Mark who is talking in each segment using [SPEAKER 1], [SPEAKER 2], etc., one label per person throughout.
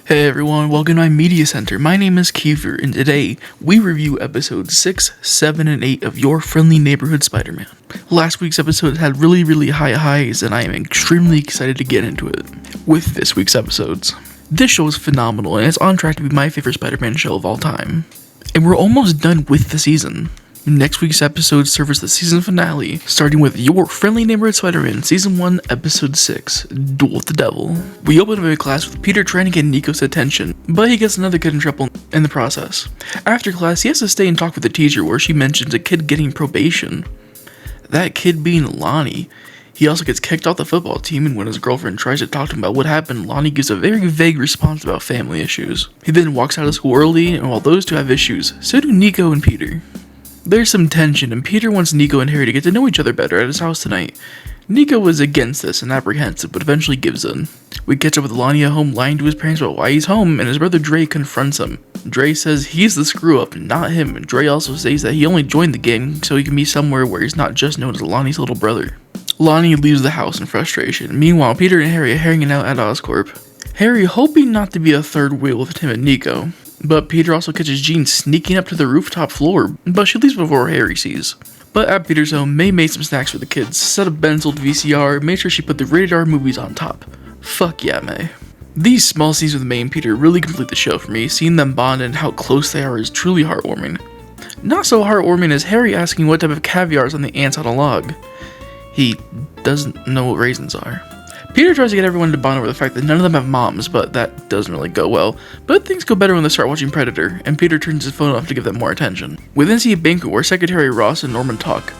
[SPEAKER 1] Hey everyone, welcome to my media center. My name is Kiefer, and today we review episodes 6, 7, and 8 of Your Friendly Neighborhood Spider-Man. Last week's episode had really high highs, and I am extremely excited to get into it with this week's episodes. This show is phenomenal, and it's on track to be my favorite Spider-Man show of all time. And we're almost done with the season. Next week's episode serves as the season finale, starting with Your Friendly Neighborhood Spider-Man Season 1, Episode 6, Duel with the Devil. We open up a class with Peter trying to get Nico's attention, but he gets another kid in trouble in the process. After class, he has to stay and talk with the teacher where she mentions a kid getting probation. That kid being Lonnie. He also gets kicked off the football team, and when his girlfriend tries to talk to him about what happened, Lonnie gives a very vague response about family issues. He then walks out of school early, and while those two have issues, so do Nico and Peter. There's some tension, and Peter wants Nico and Harry to get to know each other better at his house tonight. Nico was against this and apprehensive, but eventually gives in. We catch up with Lonnie at home lying to his parents about why he's home, and his brother Dre confronts him. Dre says he's the screw-up, not him, and Dre also says that he only joined the gang so he can be somewhere where he's not just known as Lonnie's little brother. Lonnie leaves the house in frustration. Meanwhile, Peter and Harry are hanging out at Oscorp. Harry hoping not to be a third wheel with him and Nico. But Peter also catches Jean sneaking up to the rooftop floor, but she leaves before Harry sees. But at Peter's home, May made some snacks for the kids, set up Ben's old VCR, made sure she put the rated R movies on top. Fuck yeah, May. These small scenes with May and Peter really complete the show for me. Seeing them bond and how close they are is truly heartwarming. Not so heartwarming as Harry asking what type of caviar is on the ants on a log. He doesn't know what raisins are. Peter tries to get everyone to bond over the fact that none of them have moms, but that doesn't really go well. But things go better when they start watching Predator, and Peter turns his phone off to give them more attention. We then see a banquet where Secretary Ross and Norman talk.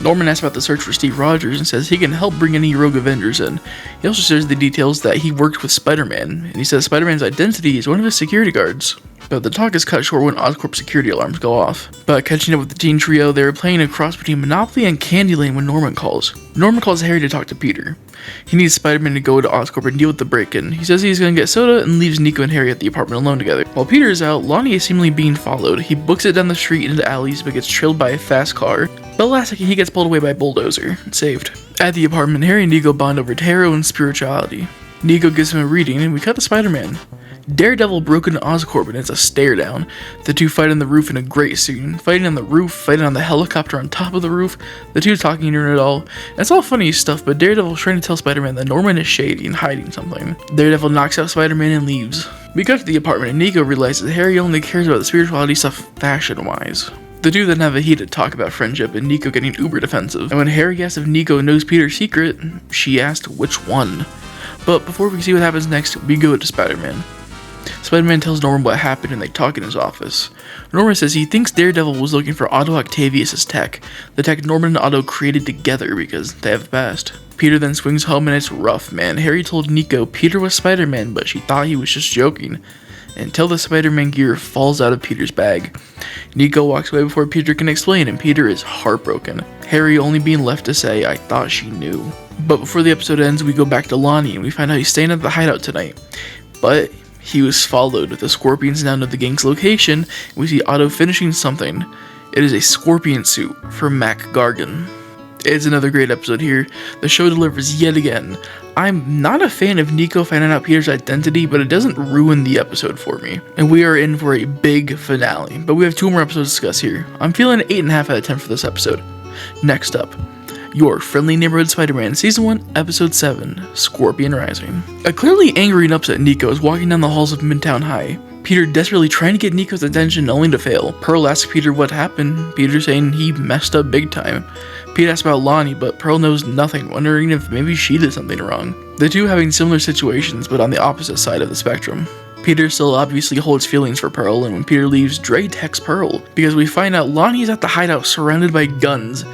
[SPEAKER 1] Norman asks about the search for Steve Rogers and says he can help bring any rogue Avengers in. He also shares the details that he worked with Spider-Man, and he says Spider-Man's identity is one of his security guards. But the talk is cut short when Oscorp security alarms go off. But catching up with the teen trio, they were playing a cross between Monopoly and Candyland when Norman calls. Norman calls Harry to talk to Peter. He needs Spider-Man to go to Oscorp and deal with the break-in. He says he's gonna get soda and leaves Nico and Harry at the apartment alone together. While Peter is out, Lonnie is seemingly being followed. He books it down the street into alleys but gets trailed by a fast car. But last second he gets pulled away by a bulldozer. Saved. At the apartment, Harry and Nico bond over tarot and spirituality. Nico gives him a reading and we cut to Spider-Man. Daredevil broke into Oscorp and it's a stare down. The two fight on the roof in a great scene. Fighting on the roof, fighting on the helicopter on top of the roof, the two talking during it all. It's all funny stuff, but Daredevil's trying to tell Spider-Man that Norman is shady and hiding something. Daredevil knocks out Spider-Man and leaves. We go to the apartment and Nico realizes Harry only cares about the spirituality stuff fashion-wise. The two then have a heated talk about friendship and Nico getting uber defensive. And when Harry asks if Nico knows Peter's secret, she asked which one. But before we see what happens next, we go to Spider-Man. Spider-Man tells Norman what happened and they talk in his office. Norman says he thinks Daredevil was looking for Otto Octavius' tech, the tech Norman and Otto created together because they have the past. Peter then swings home and it's rough, man. Harry told Nico Peter was Spider-Man, but she thought he was just joking. Until the Spider-Man gear falls out of Peter's bag. Nico walks away before Peter can explain and Peter is heartbroken. Harry only being left to say, I thought she knew. But before the episode ends, we go back to Lonnie and we find out he's staying at the hideout tonight. But he was followed. The Scorpions now know the gang's location, and we see Otto finishing something. It is a scorpion suit for Mac Gargan. It's another great episode here. The show delivers yet again. I'm not a fan of Nico finding out Peter's identity, but it doesn't ruin the episode for me. And we are in for a big finale, but we have 2 more episodes to discuss here. I'm feeling an 8.5 out of 10 for this episode. Next up, Your Friendly Neighborhood Spider-Man Season 1, Episode 7, Scorpion Rising. A clearly angry and upset Nico is walking down the halls of Midtown High. Peter desperately trying to get Nico's attention only to fail. Pearl asks Peter what happened, Peter saying he messed up big time. Pete asks about Lonnie, but Pearl knows nothing, wondering if maybe she did something wrong. The two having similar situations, but on the opposite side of the spectrum. Peter still obviously holds feelings for Pearl, and when Peter leaves, Dre texts Pearl, because we find out Lonnie's at the hideout surrounded by guns.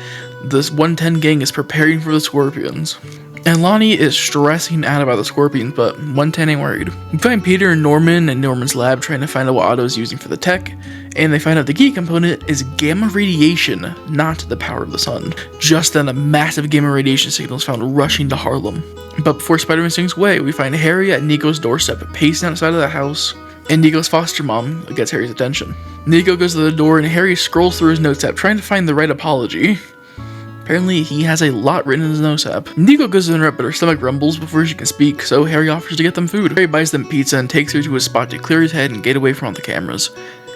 [SPEAKER 1] This 110 gang is preparing for the Scorpions. And Lonnie is stressing out about the Scorpions, but 110 ain't worried. We find Peter and Norman in Norman's lab trying to find out what Otto's using for the tech, and they find out the key component is gamma radiation, not the power of the sun. Just then, a massive gamma radiation signal is found rushing to Harlem. But before Spider-Man swings away, we find Harry at Nico's doorstep, pacing outside of the house, and Nico's foster mom gets Harry's attention. Nico goes to the door, and Harry scrolls through his notes app, trying to find the right apology. Apparently, he has a lot written in his notes app. Nico goes to interrupt, but her stomach rumbles before she can speak, so Harry offers to get them food. Harry buys them pizza and takes her to a spot to clear his head and get away from all the cameras.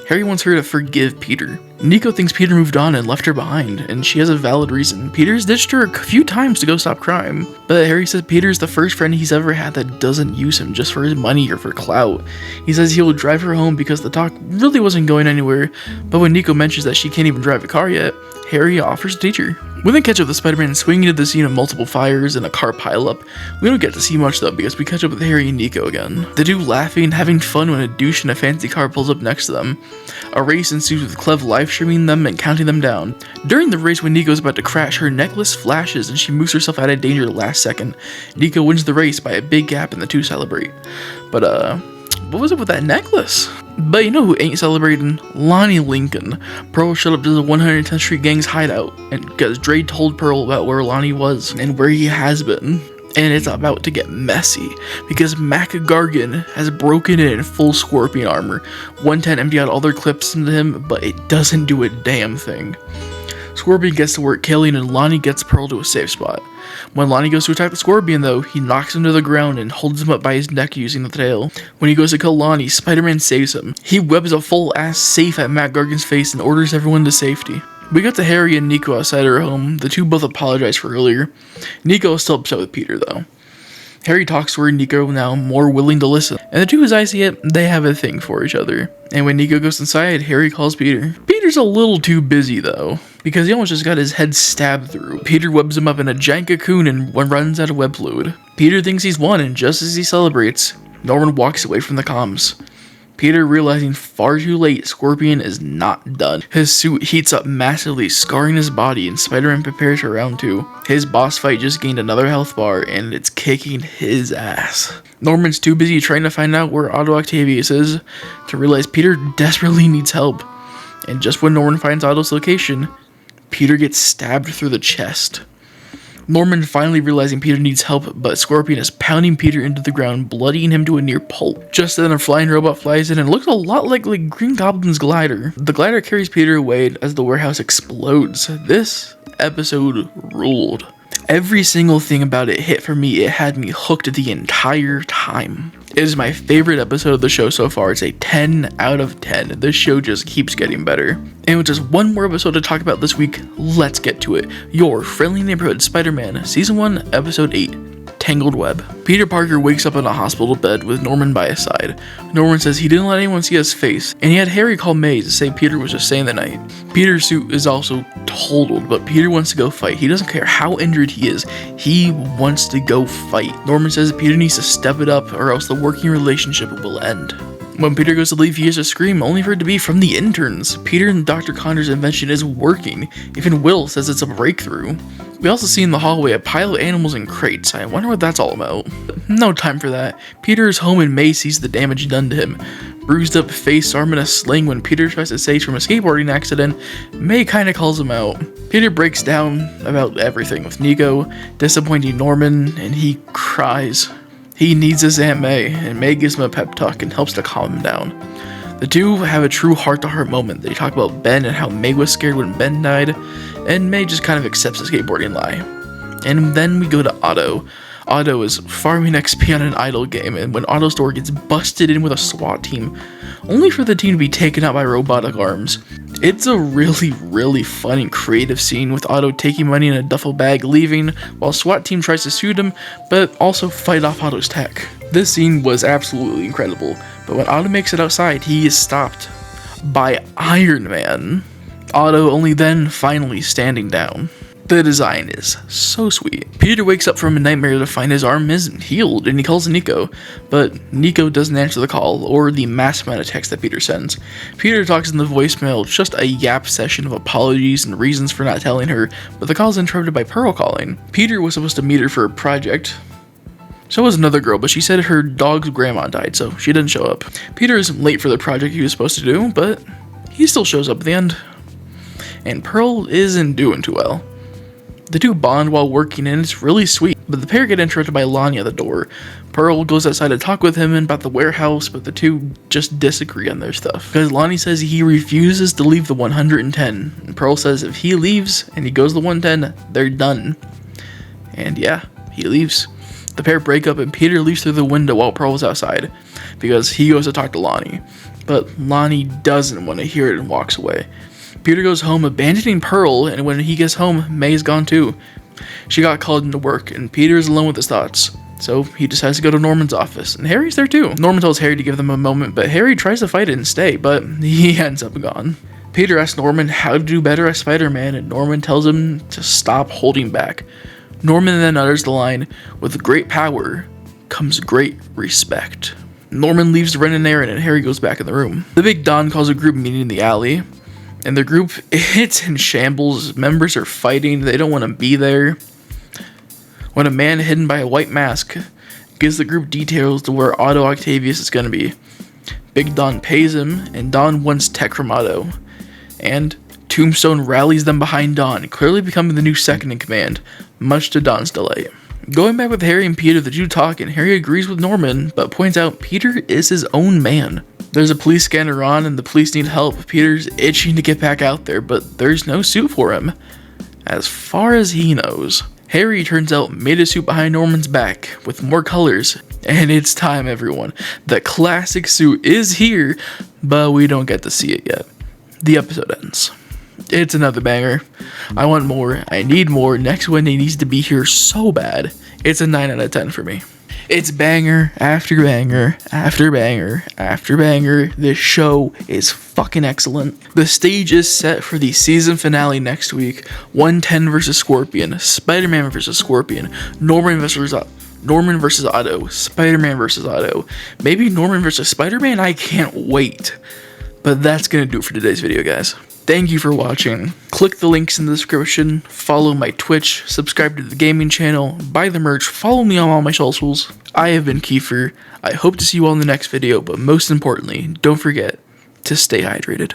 [SPEAKER 1] Harry wants her to forgive Peter. Nico thinks Peter moved on and left her behind, and she has a valid reason. Peter's ditched her a few times to go stop crime, but Harry says Peter's the first friend he's ever had that doesn't use him just for his money or for clout. He says he will drive her home because the talk really wasn't going anywhere, but when Nico mentions that she can't even drive a car yet, Harry offers to teach her. We then catch up with Spider-Man swinging into the scene of multiple fires and a car pileup. We don't get to see much though because we catch up with Harry and Nico again. The two laughing and having fun when a douche in a fancy car pulls up next to them. A race ensues with Clev live streaming them and counting them down. During the race when Nico's about to crash, her necklace flashes and she moves herself out of danger last second. Nico wins the race by a big gap and the two celebrate. But what was up with that necklace? But you know who ain't celebrating? Lonnie Lincoln. Pearl showed up to the 110th Street Gang's hideout, and because Dre told Pearl about where Lonnie was and where he has been. And it's about to get messy, because Mac Gargan has broken in full Scorpion armor. 110 emptied out all their clips into him, but it doesn't do a damn thing. Scorpion gets to work killing and Lonnie gets Pearl to a safe spot. When Lonnie goes to attack the Scorpion though, he knocks him to the ground and holds him up by his neck using the tail. When he goes to kill Lonnie, Spider-Man saves him. He webs a full ass safe at Mac Gargan's face and orders everyone to safety. We got to Harry and Nico outside her home. The two both apologize for earlier. Nico is still upset with Peter though. Harry talks to her, Nico now more willing to listen. And the two, as I see it, they have a thing for each other. And when Nico goes inside, Harry calls Peter. Peter's a little too busy though, because he almost just got his head stabbed through. Peter webs him up in a giant cocoon and runs out of web fluid. Peter thinks he's won, and just as he celebrates, Norman walks away from the comms. Peter, realizing far too late, Scorpion is not done. His suit heats up massively, scarring his body, and Spider-Man prepares for round 2. His boss fight just gained another health bar, and it's kicking his ass. Norman's too busy trying to find out where Otto Octavius is to realize Peter desperately needs help. And just when Norman finds Otto's location, Peter gets stabbed through the chest. Norman finally realizing Peter needs help, but Scorpion is pounding Peter into the ground, bloodying him to a near pulp. Just then a flying robot flies in and looks a lot like Green Goblin's glider. The glider carries Peter away as the warehouse explodes. This episode ruled. Every single thing about it hit for me. It had me hooked the entire time. It is my favorite episode of the show so far. It's a 10 out of 10. This show just keeps getting better. And with just one more episode to talk about this week, let's get to it. Your Friendly Neighborhood Spider-Man, Season 1, Episode 8. Tangled Web. Peter Parker wakes up in a hospital bed with Norman by his side. Norman says he didn't let anyone see his face, and he had Harry call May to say Peter was just staying the night. Peter's suit is also totaled, but Peter wants to go fight. He doesn't care how injured he is. He wants to go fight. Norman says Peter needs to step it up or else the working relationship will end. When Peter goes to leave, he hears a scream, only for it to be from the interns. Peter and Dr. Connor's invention is working. Even Will says it's a breakthrough. We also see in the hallway a pile of animals in crates. I wonder what that's all about. No time for that. Peter is home and May sees the damage done to him. Bruised up face, arm in a sling. When Peter tries to save from a skateboarding accident, May kinda calls him out. Peter breaks down about everything with Nico, disappointing Norman, and he cries. He needs his Aunt May, and May gives him a pep talk and helps to calm him down. The two have a true heart-to-heart moment. They talk about Ben and how May was scared when Ben died, and May just kind of accepts the skateboarding lie. And then we go to Otto. Otto is farming XP on an idle game, and when Otto's door gets busted in with a SWAT team, only for the team to be taken out by robotic arms. It's a really, really fun and creative scene with Otto taking money in a duffel bag, leaving, while SWAT team tries to shoot him, but also fight off Otto's tech. This scene was absolutely incredible, but when Otto makes it outside, he is stopped by Iron Man. Otto only then finally standing down. The design is so sweet. Peter wakes up from a nightmare to find his arm isn't healed, and he calls Nico, but Nico doesn't answer the call or the mass amount of text that Peter sends. Peter talks in the voicemail, just a yap session of apologies and reasons for not telling her, but the call is interrupted by Pearl calling. Peter was supposed to meet her for a project. So was another girl, but she said her dog's grandma died, so she didn't show up. Peter is late for the project he was supposed to do, but he still shows up at the end. And Pearl isn't doing too well. The two bond while working, and it's really sweet, but the pair get interrupted by Lonnie at the door. Pearl goes outside to talk with him about the warehouse, but the two just disagree on their stuff. Because Lonnie says he refuses to leave the 110, and Pearl says if he leaves and he goes to the 110, they're done. And yeah, he leaves. The pair break up and Peter leaves through the window while Pearl is outside, because he goes to talk to Lonnie. But Lonnie doesn't want to hear it and walks away. Peter goes home abandoning Pearl, and when he gets home, May's gone too. She got called into work, and Peter's alone with his thoughts. So he decides to go to Norman's office, and Harry's there too. Norman tells Harry to give them a moment, but Harry tries to fight it and stay, but he ends up gone. Peter asks Norman how to do better as Spider-Man, and Norman tells him to stop holding back. Norman then utters the line, "With great power comes great respect." Norman leaves to run an errand, and Harry goes back in the room. The Big Don calls a group meeting in the alley, and the group, it's in shambles. Members are fighting, they don't want to be there. When a man hidden by a white mask gives the group details to where Otto Octavius is going to be. Big Don pays him, and Don wants tech from Otto. And Tombstone rallies them behind Don, clearly becoming the new second in command, much to Don's delay. Going back with Harry and Peter, the two talk, and Harry agrees with Norman, but points out Peter is his own man. There's a police scanner on, and the police need help. Peter's itching to get back out there, but there's no suit for him, as far as he knows. Harry, turns out, made a suit behind Norman's back with more colors, and it's time, everyone. The classic suit is here, but we don't get to see it yet. The episode ends. It's another banger. I want more. I need more. Next Wednesday needs to be here so bad. It's a 9 out of 10 for me. It's banger after banger after banger after banger. This show is fucking excellent. The stage is set for the season finale next week. 110 versus Scorpion, Spider-Man versus Scorpion, Norman versus Otto, Spider-Man versus Otto, maybe Norman versus Spider-Man. I can't wait. But that's gonna do it for today's video, guys. Thank you for watching. Click the links in the description, follow my Twitch, subscribe to the gaming channel, buy the merch, follow me on all my socials. I have been Kiefer. I hope to see you all in the next video, but most importantly, don't forget to stay hydrated.